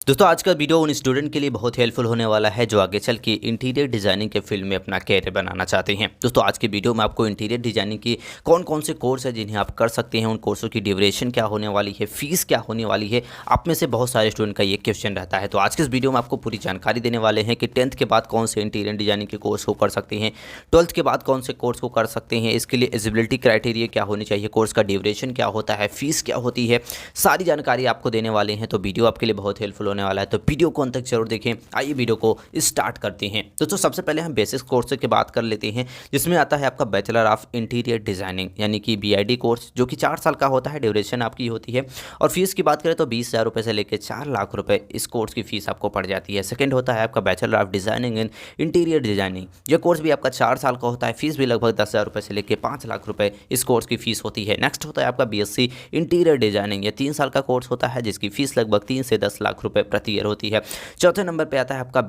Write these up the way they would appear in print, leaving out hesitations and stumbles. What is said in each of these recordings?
दोस्तों आज का वीडियो उन स्टूडेंट के लिए बहुत हेल्पफुल होने वाला है जो आगे चल के इंटीरियर डिज़ाइनिंग के फील्ड में अपना कैरियर बनाना चाहते हैं। दोस्तों आज के वीडियो में आपको इंटीरियर डिज़ाइनिंग की कौन कौन से कोर्स है जिन्हें आप कर सकते हैं, उन कोर्सों की ड्यूरेशन क्या होने वाली है, फीस क्या होने वाली है। आप में से बहुत सारे स्टूडेंट का ये क्वेश्चन रहता है। तो आज के इस वीडियो में आपको पूरी जानकारी देने वाले हैं कि 10th के बाद कौन से इंटीरियर डिज़ाइनिंग के कोर्स को कर सकते हैं, 12th के बाद कौन से कोर्स को कर सकते हैं, इसके लिए एलिजिबिलिटी क्राइटेरिया क्या होनी चाहिए, कोर्स का ड्यूरेशन क्या होता है, फीस क्या होती है, सारी जानकारी आपको देने वाले हैं। तो वीडियो आपके लिए बहुत हेल्पफुल होने वाला है, तो वीडियो को अंत तक जरूर देखें। आइए वीडियो को स्टार्ट करते हैं। दोस्तों सबसे पहले हम बेसिक कोर्स की बात कर लेते हैं, जिसमें आता है आपका बैचलर ऑफ इंटीरियर डिजाइनिंग यानी कि BID कोर्स, जो कि 4 साल का होता है, ड्यूरेशन आपकी होती है। और फीस की बात करें तो 20,000 रुपये से लेकर 4 लाख रुपए इस कोर्स की फीस आपको पड़ जाती है। सेकंड होता है आपका bachelor of designing in interior designing. यह कोर्स भी आपका 4 साल का होता है, फीस भी लगभग 10,000 रुपये से लेकर 5 लाख रुपए इस कोर्स की फीस होती है। नेक्स्ट होता है आपका BSc इंटीरियर डिजाइनिंग। यह 3 साल का कोर्स होता है, जिसकी फीस लगभग 3 से 10 लाख रुपए प्रति ईयर होती है। चौथे नंबर पे आता है आपका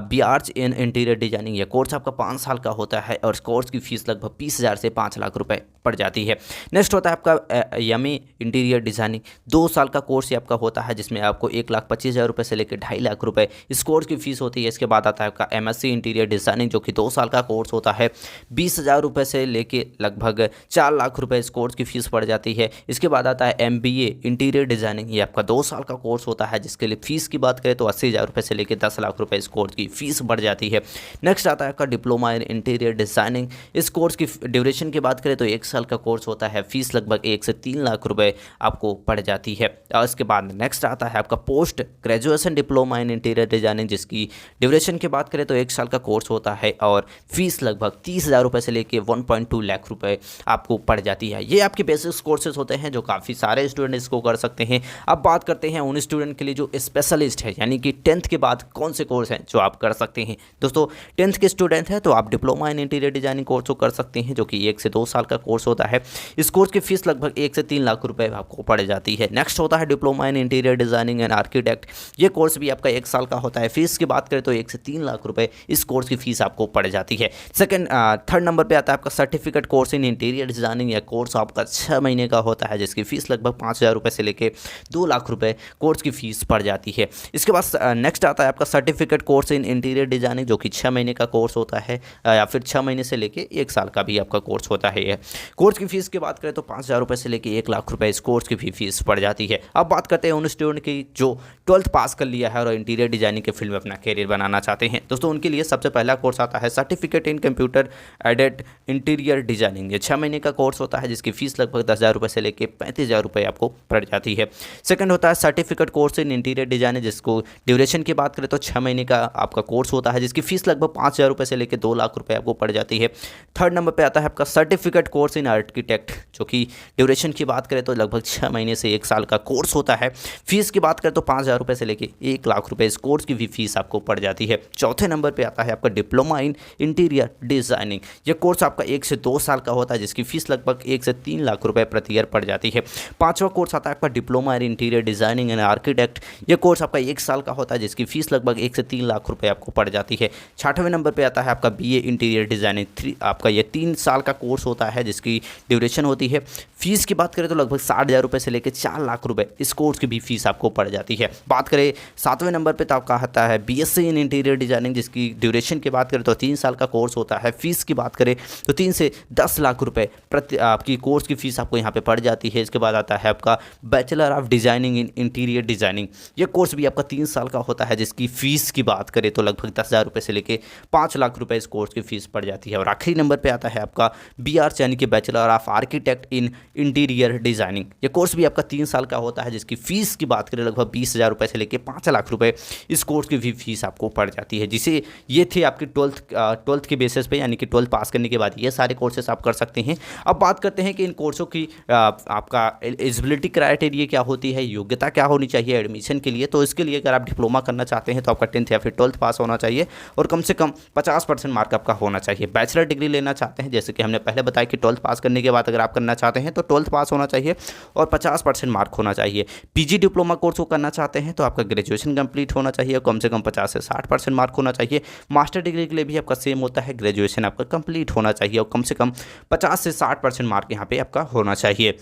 BArch इन इंटीरियर डिजाइनिंग। यह कोर्स आपका 5 साल का होता है और इस कोर्स की फीस लगभग 20,000 से 5 लाख रुपए पड़ जाती है। नेक्स्ट होता है आपका MA इंटीरियर डिजाइनिंग। 2 साल का कोर्स ये आपका होता है, जिसमें आपको 1,25,000 रुपये से लेकर 2.5 लाख रुपए इस कोर्स की फीस होती है। इसके बाद आता है आपका MSc इंटीरियर डिजाइनिंग, जो कि 2 साल का कोर्स होता है, 20,000 रुपये से लेकर लगभग 4 लाख रुपए इस कोर्स की फीस पड़ जाती है। इसके बाद आता है MBA इंटीरियर डिजाइनिंग। ये आपका 2 साल का कोर्स होता है, जिसके लिए फीस की बात करें तो 80,000 रुपये से लेकर 10 लाख रुपए इस कोर्स की फीस बढ़ जाती है। नेक्स्ट आता है आपका डिप्लोमा इन इंटीरियर डिजाइनिंग। इस कोर्स की ड्यूरेशन की बात करें तो 1 साल का कोर्स होता है, फीस लगभग 1 से 3 लाख रुपए आपको पड़ जाती है। और इसके बाद नेक्स्ट आता है आपका post graduation diploma in interior designing, जिसकी ड्यूरेशन की बात करें तो 1 साल का कोर्स होता है और फीस लगभग 30,000 रुपये से लेकर 1.2 लाख रुपए आपको पड़ जाती है। ये आपके बेसिक कोर्सेज होते हैं जो काफ़ी सारे स्टूडेंट इसको कर सकते हैं। अब बात करते हैं उन स्टूडेंट के लिए जो स्पेशलिस्ट है, यानी कि 10th के बाद कौन से कोर्स हैं जो आप कर सकते हैं। दोस्तों 10th के स्टूडेंट हैं तो आप diploma in interior designing course को कर सकते हैं, जो कि 1 से 2 साल का कोर्स होता है। इस कोर्स की फीस लगभग 1 से 3 लाख रुपए आपको पड़ जाती है। नेक्स्ट होता है diploma in interior designing and architect. ये कोर्स भी आपका 1 साल का होता है, फीस की बात करें तो 1 से 3 लाख रुपए इस कोर्स की फीस आपको पड़ जाती है। थर्ड नंबर पर आता है आपका certificate course in interior designing. यह कोर्स आपका 6 महीने का होता है, जिसकी फीस लगभग 5,000 रुपये से लेकर 2 लाख रुपए कोर्स की फीस पड़ जाती है। इसके बाद नेक्स्ट आता है आपका certificate course in interior designing, जो कि 6 महीने का कोर्स होता है या फिर 6 महीने से लेके 1 साल का भी आपका कोर्स होता है। ये कोर्स की फीस की बात करें तो 5,000 रुपये से लेके 1 लाख रुपए इस कोर्स की भी फीस पड़ जाती है। अब बात करते हैं उन स्टूडेंट की जो 12th पास कर लिया है और इंटीरियर डिजाइनिंग के फील्ड में अपना कैरियर बनाना चाहते हैं। दोस्तों उनके लिए सबसे पहला कोर्स आता है certificate in computer aided interior designing. ये 6 महीने का कोर्स होता है, जिसकी फीस लगभग 10,000 रुपये से लेकर 35,000 रुपये आपको पड़ जाती है। सेकंड होता है certificate course in interior designing, जिसको ड्यूरेशन की बात करें तो 6 महीने का आपका कोर्स होता है, जिसकी फीस लगभग 5,000 रुपये से लेकर 2 लाख रुपए आपको पड़ जाती है। थर्ड नंबर पे आता है आपका सर्टिफिकेट कोर्स इन आर्किटेक्ट, जो कि ड्यूरेशन की बात करें तो लगभग 6 महीने से 1 साल का कोर्स होता है। फीस की बात करें तो 5,000 रुपये से लेकर 1 लाख रुपए इस कोर्स की भी फीस आपको पड़ जाती है। चौथे नंबर पर आता है आपका डिप्लोमा इन इंटीरियर डिजाइनिंग। यह कोर्स आपका 1 से 2 साल का होता है, जिसकी फीस लगभग 1 से 3 लाख रुपए प्रति ईयर पड़ जाती है। पांचवा कोर्स आता है आपका diploma in interior designing and architect. यह कोर्स आपका 1 साल का होता है, जिसकी फीस लगभग 1 से 3 लाख रुपए आपको पड़ जाती है। छठवें नंबर पे आता है आपका BA इंटीरियर डिजाइनिंग। आपका ये 3 साल का कोर्स होता है, जिसकी ड्यूरेशन होती है। फीस की बात करें तो लगभग 60,000 रुपये से लेकर 4 लाख रुपए इस कोर्स की भी फीस आपको पड़ जाती है। बात करें 7वें नंबर पे तो आपका आता है BSc इन इंटीरियर डिजाइनिंग, जिसकी ड्यूरेशन की बात करें तो 3 साल का कोर्स होता है। फीस की बात करें तो 3 से 10 लाख रुपए प्रति आपकी कोर्स की फीस आपको यहाँ पे पड़ जाती है। इसके बाद आता है आपका bachelor of designing in interior designing. ये कोर्स भी आपका 3 साल का होता है, जिसकी फीस की बात करें तो लगभग 10,000 रुपये से लेकर 5 लाख रुपए इस कोर्स की फीस पड़ जाती है। और आखिरी नंबर पे आता है आपका BArch यानी कि bachelor of architect in interior designing. ये कोर्स भी आपका 3 साल का होता है, जिसकी फीस की बात करें लगभग 20,000 रुपये से लेकर 5 लाख रुपए इस कोर्स की भी फीस आपको पड़ जाती है। जिसे ये थे आपकी 12th के बेसिस पे, यानी कि 12th पास करने के बाद ये सारे कोर्सेस आप कर सकते हैं। अब बात करते हैं कि इन कोर्सों की आपका एलिजिबिलिटी क्राइटेरिया क्या होती है, योग्यता क्या होनी चाहिए एडमिशन के लिए। तो इसके लिए अगर आप डिप्लोमा करना चाहते हैं तो आपका 10th या फिर 12th पास होना चाहिए और कम से कम 50% मार्क आपका होना चाहिए। बैचलर डिग्री लेना चाहते हैं, जैसे कि हमने पहले बताया कि 12th पास करने के बाद अगर आप करना चाहते हैं तो 12th पास होना चाहिए और 50% मार्क होना चाहिए। PG डिप्लोमा कोर्स को करना चाहते हैं तो आपका ग्रेजुएशन कंप्लीट होना चाहिए और कम से कम 50 से 60% मार्क होना चाहिए। मास्टर डिग्री के लिए भी आपका सेम होता है, ग्रेजुएशन आपका कंप्लीट होना चाहिए और कम से कम 50 से 60% मार्क यहाँ पे आपका होना चाहिए।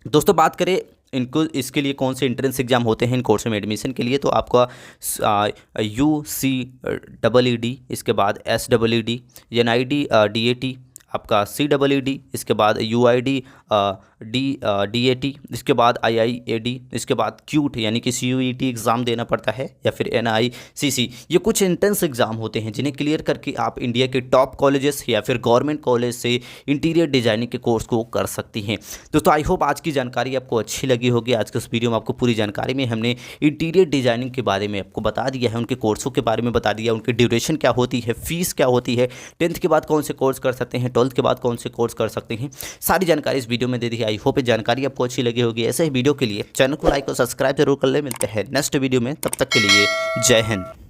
दोस्तों बात करें इनको इसके लिए कौन से एंट्रेंस एग्जाम होते हैं इन कोर्सों में एडमिशन के लिए, तो आपका UCEED, इसके बाद SEED, NID DAT, आपका CEED, इसके बाद UID DAT, इसके बाद IIAD, इसके बाद क्यूट यानी कि CUET एग्ज़ाम देना पड़ता है, या फिर NICC। ये कुछ एंट्रेंस एग्ज़ाम होते हैं जिन्हें क्लियर करके आप इंडिया के टॉप कॉलेजेस या फिर गवर्नमेंट कॉलेज से इंटीरियर डिजाइनिंग के कोर्स को कर सकती हैं। दोस्तों आई होप आज की जानकारी आपको अच्छी लगी होगी। आज के इस वीडियो में आपको पूरी जानकारी में हमने इंटीरियर डिजाइनिंग के बारे में आपको बता दिया है, उनके कोर्सों के बारे में बता दिया, उनकी ड्यूरेशन क्या होती है, फीस क्या होती है, 10th के बाद कौन से कोर्स कर सकते हैं, 12th के बाद कौन से कोर्स कर सकते हैं, सारी जानकारी इस वीडियो में दे दी है। आई होप ये जानकारी आपको अच्छी लगी होगी। ऐसे ही वीडियो के लिए चैनल को लाइक और सब्सक्राइब जरूर कर ले। मिलते हैं नेक्स्ट वीडियो में, तब तक के लिए जय हिंद।